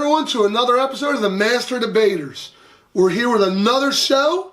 everyone, to another episode of the Master Debaters. We're here with another show,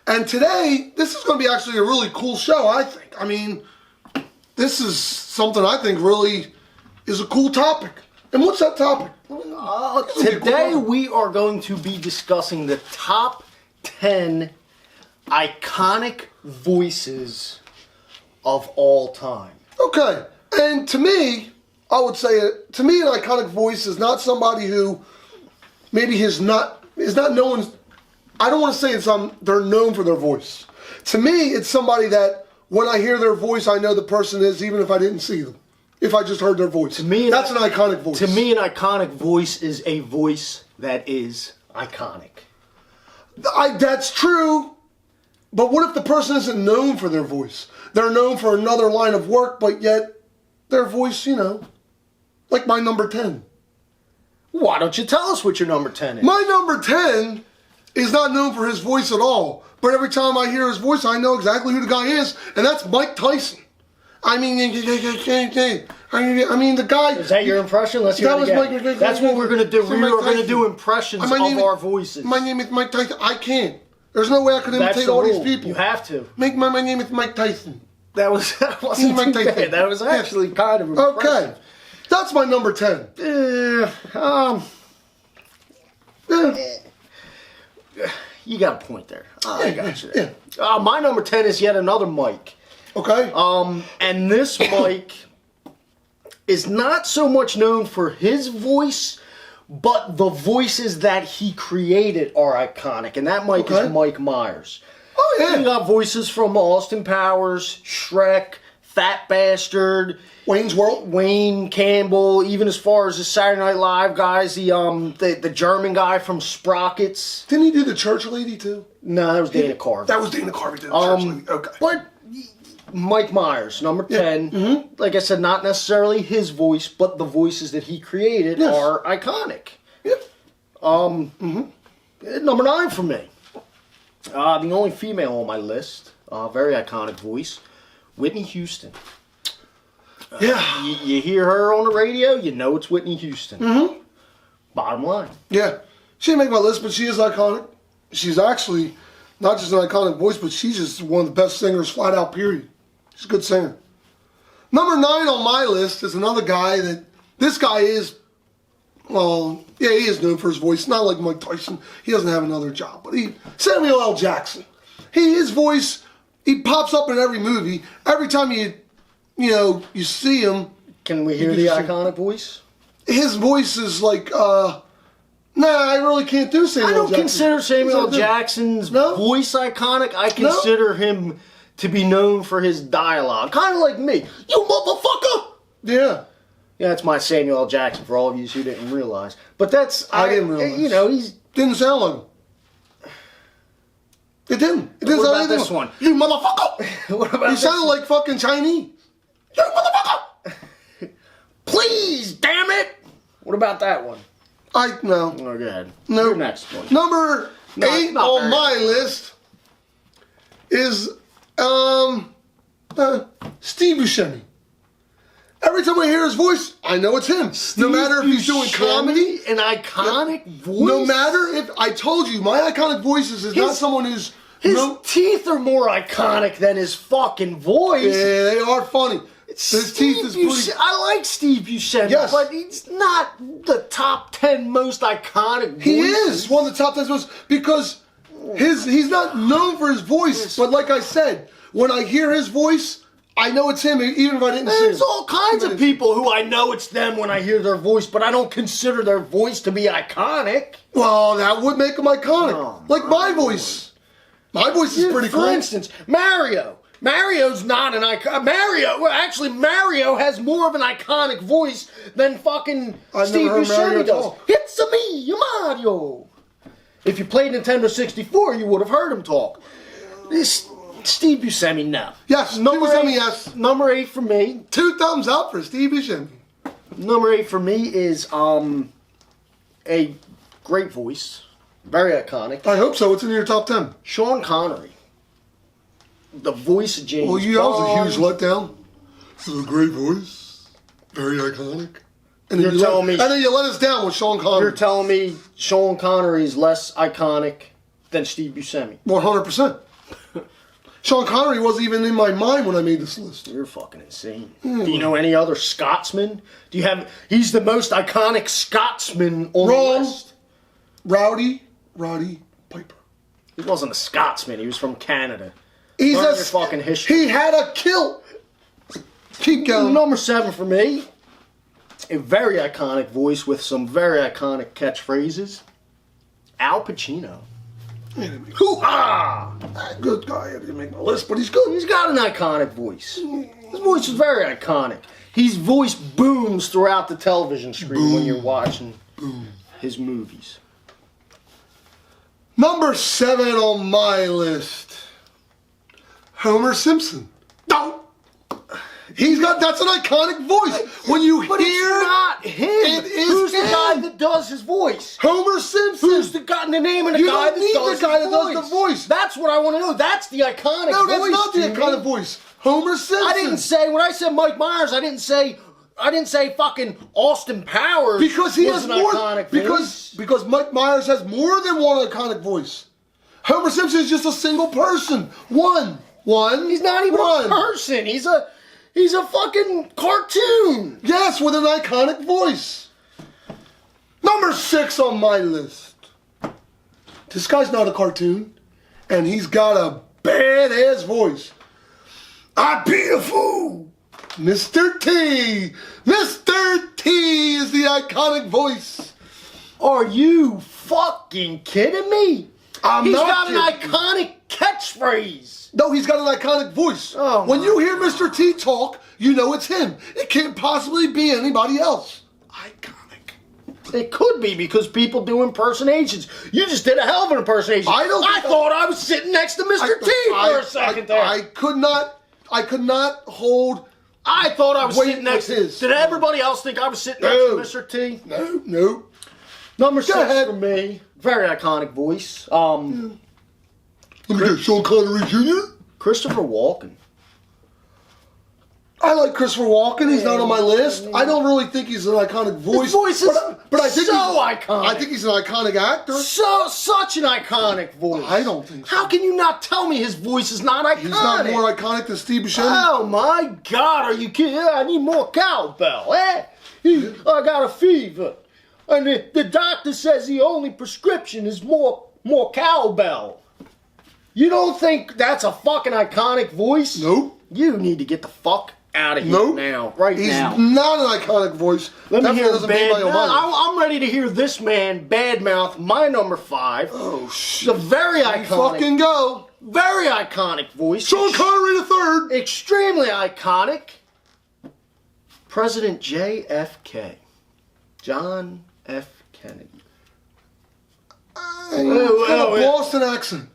and today, this is going to be actually a really cool show, I think. I mean, this is something I think really is a cool topic. And what's that topic? Today we are going to be discussing the top 10 iconic voices of all time. Okay, and to me, I would say, to me, an iconic voice is not somebody who maybe is not known. I don't want to say they're known for their voice. To me, it's somebody that when I hear their voice, I know the person is, even if I didn't see them. If I just heard their voice. To me, that's an iconic voice. To me, an iconic voice is a voice that is iconic. That's true. But what if the person isn't known for their voice? They're known for another line of work, but yet their voice, like my number 10. Why don't you tell us what your number 10 is? My number 10 is not known for his voice at all. But every time I hear his voice, I know exactly who the guy is, and that's Mike Tyson. I mean, the guy... Is that your impression? Let's hear it again. That's what we're going to do. We are going to do impressions of our voices. My name is Mike Tyson. I can't. There's no way I could imitate all these people. You have to. My name is Mike Tyson. That wasn't Mike Tyson. Bad. That was actually kind of impressive. Okay. That's my number 10. You got a point there. I got you there. Yeah. My number 10 is yet another Mike. Okay. And this Mike is not so much known for his voice, but the voices that he created are iconic. And that Mike is Mike Myers. Oh, yeah. He got voices from Austin Powers, Shrek, Fat Bastard, Wayne's World, Wayne Campbell, even as far as the Saturday Night Live guys, the German guy from Sprockets. Didn't he do the church lady too? No, that was Dana Carvey. That was Dana Carvey did the church lady. Okay. But Mike Myers, number 10, like I said, not necessarily his voice, but the voices that he created are iconic. Yep. Number 9 for me. The only female on my list, very iconic voice, Whitney Houston. Yeah. You hear her on the radio, you know it's Whitney Houston. Bottom line. Yeah. She didn't make my list, but she is iconic. She's actually not just an iconic voice, but she's just one of the best singers, flat out, period. She's a good singer. Number 9 on my list is another guy that, this guy is, well, yeah, he is known for his voice. Not like Mike Tyson. He doesn't have another job. But Samuel L. Jackson. His voice, he pops up in every movie. Every time you see him. Can we hear the iconic voice? His voice is like, nah, I really can't do Samuel Jackson. I don't consider Samuel L. Jackson's voice iconic. I consider him to be known for his dialogue. Kind of like me. You motherfucker! Yeah. Yeah, that's my Samuel L. Jackson for all of you who didn't realize. But that's... I didn't realize. He's... Didn't sound like him. It didn't. It didn't sound like this one. You motherfucker! What about You sounded like fucking Chinese. You motherfucker! Please, damn it! What about that one? No. Oh, go ahead. No. Your next one. Number 8 on my list is Steve Buscemi. Every time I hear his voice, I know it's him. No matter if he's doing comedy. An iconic voice? No matter if, I told you, my iconic voice is not someone who's... His teeth are more iconic than his fucking voice. Yeah, they are funny. His teeth is pretty... I like Steve Buscemi, but he's not the top 10 most iconic voices. He is one of the top 10 most, because he's not known for his voice, but like I said, when I hear his voice, I know it's him, even if I didn't see him. There's all kinds of people who I know it's them when I hear their voice, but I don't consider their voice to be iconic. Well, that would make them iconic. Like my voice. My voice is pretty cool. For instance, Mario. Mario's not an icon. Mario has more of an iconic voice than fucking Steve Buscemi does. It's a me, Mario. If you played Nintendo 64, you would have heard him talk. Steve Buscemi, no. Yes, yes. Number 8 for me. 2 thumbs up for Steve Buscemi. Number 8 for me is a great voice. Very iconic. I hope so. It's in your top 10. Sean Connery. The voice of James Bond. That was a huge letdown. This is a great voice. Very iconic. And then and then you let us down with Sean Connery. You're telling me Sean Connery is less iconic than Steve Buscemi? 100%. Sean Connery wasn't even in my mind when I made this list. You're fucking insane. Do you know any other Scotsman? Do you have? He's the most iconic Scotsman on the list. Roddy Piper. He wasn't a Scotsman. He was from Canada. He's Learn your fucking history. He had a kilt. Keep going. Number 7 for me. A very iconic voice with some very iconic catchphrases. Al Pacino. Hoo-ha! Good guy. I didn't make my list, but he's good. He's got an iconic voice. His voice is very iconic. His voice booms throughout the television screen when you're watching his movies. Number 7 on my list. Homer Simpson. No. That's an iconic voice. When you But hear it's not him. It is Who's him. the guy that does his voice? Homer Simpson. Who's the name of the You guy don't that need does the guy his that does voice? the voice. That's what I want to know. That's the iconic voice. No, that's not the Jimmy. iconic voice. Homer Simpson. I didn't say when I said Mike Myers. I didn't say fucking Austin Powers because he was has an more. iconic Because voice. Mike Myers has more than one iconic voice. Homer Simpson is just a single person. One. He's not even one. a person. He's a fucking cartoon. Yes, with an iconic voice. Number 6 on my list. This guy's not a cartoon, and he's got a badass voice. I be a fool. Mr. T. Mr. T is the iconic voice. Are you fucking kidding me? He's got an iconic catchphrase. No, he's got an iconic voice. Oh, when you hear Mr. T talk, you know it's him. It can't possibly be anybody else. Iconic. It could be because people do impersonations. You just did a hell of an impersonation. I thought I was sitting next to Mr. T for a second there. I could not hold. I thought I was Wait, sitting next to his. Did everybody else think I was sitting next to Mr. T? No. Number 6 for me. Very iconic voice. Let me get Sean Connery Jr. Christopher Walken. I like Christopher Walken. He's not on my list. I don't really think he's an iconic voice. His voice is but I think so iconic. I think he's an iconic actor. Such an iconic voice. I don't think so. How can you not tell me his voice is not iconic? He's not more iconic than Steve Buscemi. Oh my God, are you kidding? I need more cowbell. I got a fever. And the doctor says the only prescription is more cowbell. You don't think that's a fucking iconic voice? Nope. You need to get the fuck out of here now. Right He's now. not an iconic voice. Let me hear doesn't mean by your mind. I'm ready to hear this man badmouth my number 5. Oh shit. The very iconic. Fucking go. Very iconic voice. Sean Connery III. Extremely iconic. President JFK. John F. Kennedy. He's got a Boston accent.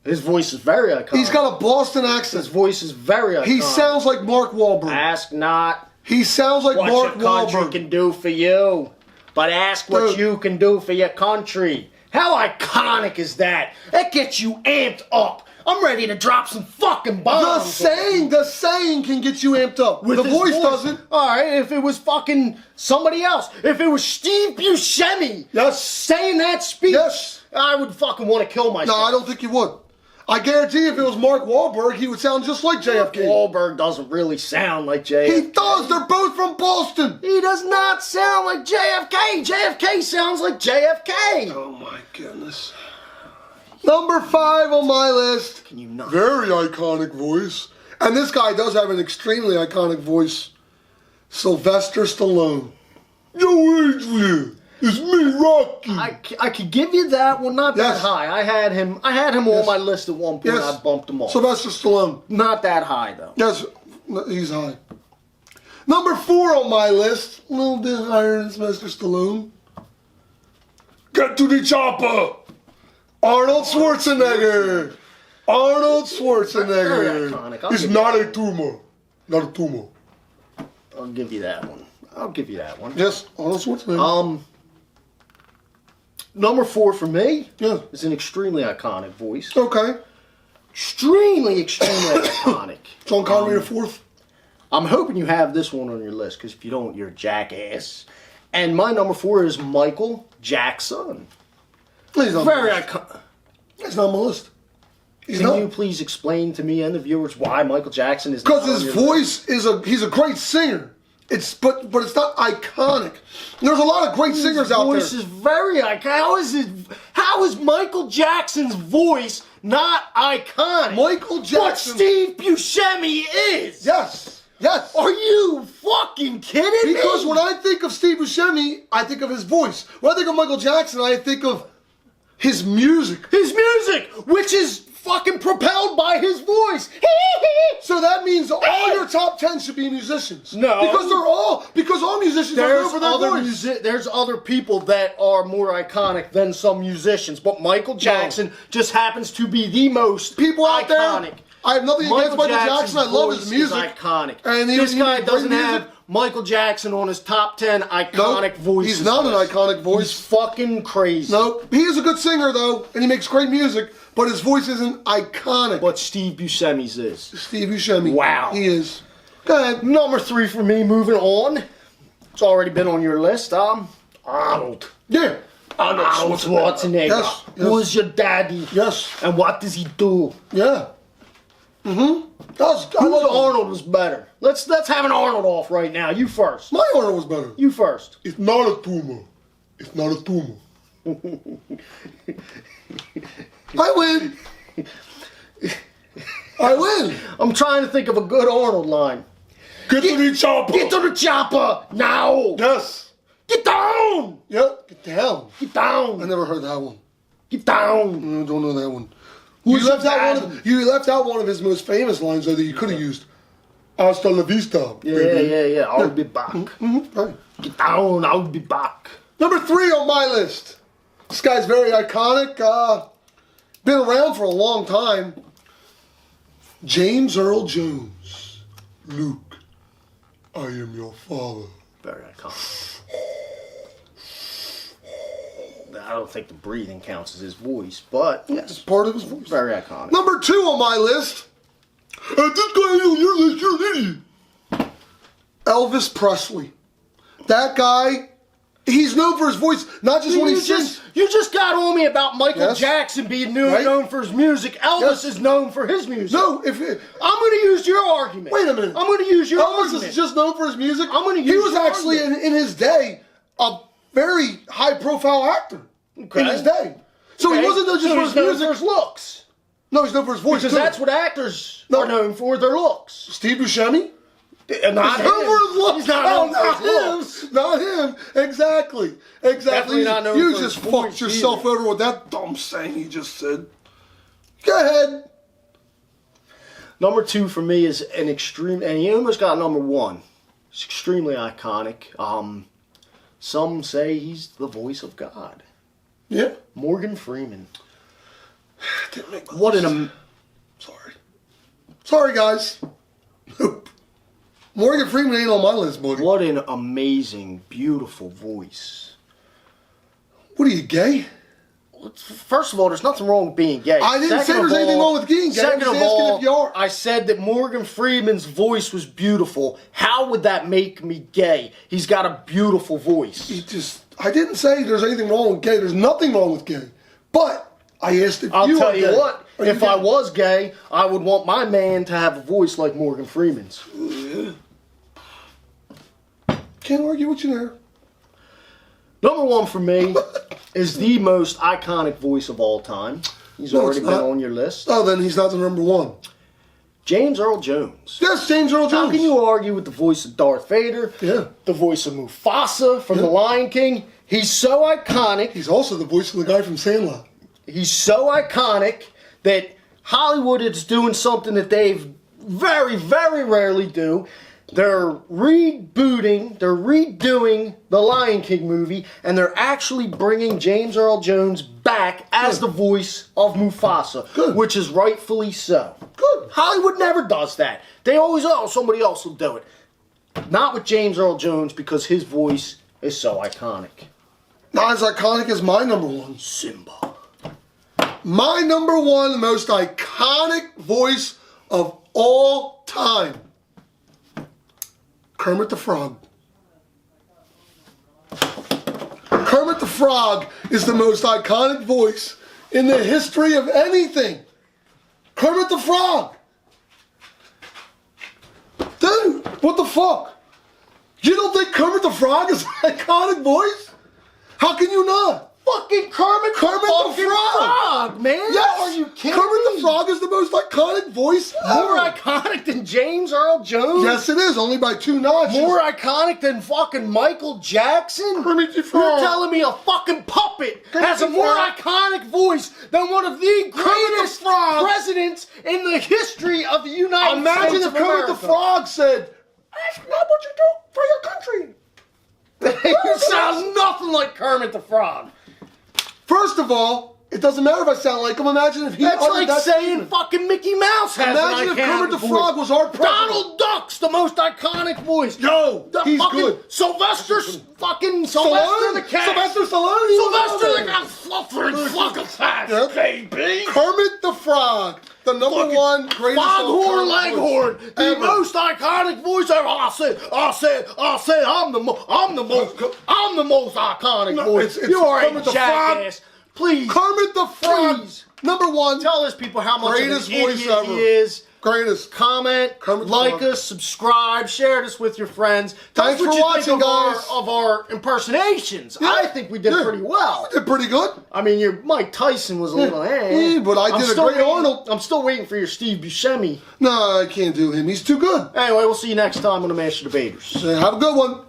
His voice is very iconic. He's got a Boston His accent. voice is very iconic. He sounds like Mark Wahlberg. Ask not He sounds like what Mark your country Wahlberg. can do for you, but ask what Dude. you can do for your country. How iconic is that? That gets you amped up. I'm ready to drop some fucking bombs. The saying can get you amped up. With The his voice doesn't. All right, if it was fucking somebody else, if it was Steve Buscemi Yes. saying that speech, Yes. I would fucking want to kill myself. No, I don't think you would. I guarantee if it was Mark Wahlberg, he would sound just like JFK. Wahlberg doesn't really sound like JFK. He does. They're both from Boston. He does not sound like JFK. JFK sounds like JFK. Oh my goodness. Number 5 on my list. Can you not? Very iconic voice. And this guy does have an extremely iconic voice. Sylvester Stallone. Yo, Adrian. It's me, Rocky. I could give you that one, not that Yes. high. I had him on my list at one point. Yes. I bumped him off. Sylvester Stallone. Not that high though. Yes, he's high. Number 4 on my list. A little bit higher than Sylvester Stallone. Get to the chopper. Arnold Schwarzenegger. Arnold Schwarzenegger. Very iconic. I'll It's give not a tumor. Not a tumor. I'll give you that one. Yes, Arnold Schwarzenegger. Number 4 for me Yeah. is an extremely iconic voice. Okay. Extremely iconic. Sean Connery the fourth. I'm hoping you have this one on your list, because if you don't, you're a jackass. And my number 4 is Michael Jackson. He's not Very on my list. iconic. He's not on my list. He's Can not. you please explain to me and the viewers why Michael Jackson is Because not his on your voice he's a great singer. But it's not iconic. There's a lot of great singers out there. His voice is very iconic. How is Michael Jackson's voice not iconic? Michael Jackson. But Steve Buscemi is. Yes. Yes. Are you fucking kidding me? Because when I think of Steve Buscemi, I think of his voice. When I think of Michael Jackson, I think of his music. His music, which is fucking propelled by his voice. So that means all your top 10 should be musicians. No. Because all musicians are known for their voice. There's other people that are more iconic than some musicians, but Michael Jackson just happens to be the most People out iconic. there, I have nothing against Michael Jackson. I love his voice music. is iconic. And this he guy made doesn't great have music. Michael Jackson on his top 10 iconic voices. He's not an list. iconic He's voice. fucking crazy. No, he is a good singer though, and he makes great music, but his voice isn't iconic. But Steve Buscemi's is. Steve Buscemi. Wow. He is. Go ahead. Number 3 for me, moving on. It's already been on your list. Arnold. Yeah. Arnold Schwarzenegger. Yes, yes. Who's your daddy? Yes. And what does he do? Yeah. Mm-hmm. Whose Arnold was better? Let's have an Arnold off right now. You first. My Arnold was better. You first. It's not a tumor. It's not a tumor. I win. I win. I'm trying to think of a good Arnold line. Get to the chopper. Get to the chopper now. Yes. Get down. Yep. Get down. Get I down. never heard that one. Get down. I don't know that one. Who's You left your out dad? you left out one of his most famous lines though that you could have used. Hasta la vista. Yeah. I'll be back. Mm-hmm. Right. Get down. I'll be back. Number 3 on my list. This guy's very iconic. Been around for a long time. James Earl Jones. Luke, I am your father. Very iconic. I don't think the breathing counts as his voice, but It's yes, part of his voice. very iconic. Number 2 on my list. This guy ain't on your list, you're an idiot. Elvis Presley. That guy, he's known for his voice, not just when he sings. You just got on me about Michael Yes. Jackson being Right. known for his music. Elvis Yes. is known for his music. No, I'm going to use your argument. Wait a minute. I'm going to use your Elvis argument. is just known for his music. I'm gonna He use was your actually in his day a very high profile actor Okay. in his day. So Okay? he wasn't known just So for he's his known music. for his looks. No, he's known for his voice Because too. that's what actors No. are known for, their looks. Steve Buscemi. Not He's known for his looks. He's not Oh, known for his looks. not him. Exactly. Definitely not known You for just his fucked voice yourself either. over with that dumb saying he just said. Go ahead. Number 2 for me is an extreme, and he almost got number 1. It's extremely iconic. Some say he's the voice of God. Yeah. Morgan Freeman. Didn't make my What list. an Sorry. Sorry, guys. Nope. Morgan Freeman ain't on my list, buddy. what an amazing, beautiful voice. What are you, gay? First of all, there's nothing wrong with being gay. I didn't say Second there's of anything all- wrong with being gay. I'm Second just of asking all, if you are. I said that Morgan Freeman's voice was beautiful. How would that make me gay? He's got a beautiful voice. I didn't say there's anything wrong with gay. There's nothing wrong with gay. But I asked if I'll you tell are you gay. what, Are you if gay? I was gay, I would want my man to have a voice like Morgan Freeman's. Can't argue with you there. Number 1 for me is the most iconic voice of all time. He's No, already it's been not. on your list. Oh, then he's not the number 1. James Earl Jones. Yes, James Earl Jones. How can you argue with the voice of Darth Vader? Yeah. The voice of Mufasa from The Lion King. He's so iconic. He's also the voice of the guy from Sandlot. He's so iconic that Hollywood is doing something that they've very, very rarely do. They're redoing the Lion King movie, and they're actually bringing James Earl Jones back as the voice of Mufasa, Good. which is rightfully so. Good. Hollywood never does that. They always, somebody else will do it. Not with James Earl Jones, because his voice is so iconic. Not as iconic as my number 1. Simba. My number 1 most iconic voice of all time. Kermit the Frog. Kermit the Frog is the most iconic voice in the history of anything. Kermit the Frog. Dude, what the fuck? You don't think Kermit the Frog is an iconic voice? How can you not? Fucking Kermit the Frog, man. Yes. Are you kidding Kermit me? the Frog is the most iconic voice More ever. iconic than James Earl Jones? Yes, it is. Only by 2 notches. More iconic than fucking Michael Jackson? Kermit the You're Frog. telling me a fucking puppet has a the more Frog. iconic voice than one of the greatest Frog. presidents in the history of the United Imagine States if of Kermit America. the Frog said, "That's not what you do for your country." You sound nothing like Kermit the Frog. First of all, it doesn't matter if I sound like him. Imagine if he That's uttered like that saying statement. fucking Mickey Mouse has Imagine an if Kermit iconic the voice. Frog was our president. Donald Duck's the most iconic voice. Yo, The he's fucking good. Sylvester Sylvester the cat. Sylvester Stallone. Sylvester the cat. Fucking cat, Yeah. baby. Kermit the Frog, the number Fucking one greatest Foghorn iconic Leghorn, voice the ever. most iconic voice ever. I said, I'm the most iconic No, voice. it's You are Kermit a the Frog. jackass. Please, Kermit the Frog, Please. number one, tell those people how much Greatest of an voice idiot ever. he is. greatest. Comment, Kermit the like Frog. us, subscribe, share this with your friends. Tell Thanks us what for you watching, think guys. of our impersonations. Yeah. I think we did Yeah. pretty well. You did pretty good. I mean, your Mike Tyson was a little Yeah, but I I'm did a still great waiting- Arnold. I'm still waiting for your Steve Buscemi. No, I can't do him. He's too good. Anyway, we'll see you next time on the Master Debaters. Have a good one.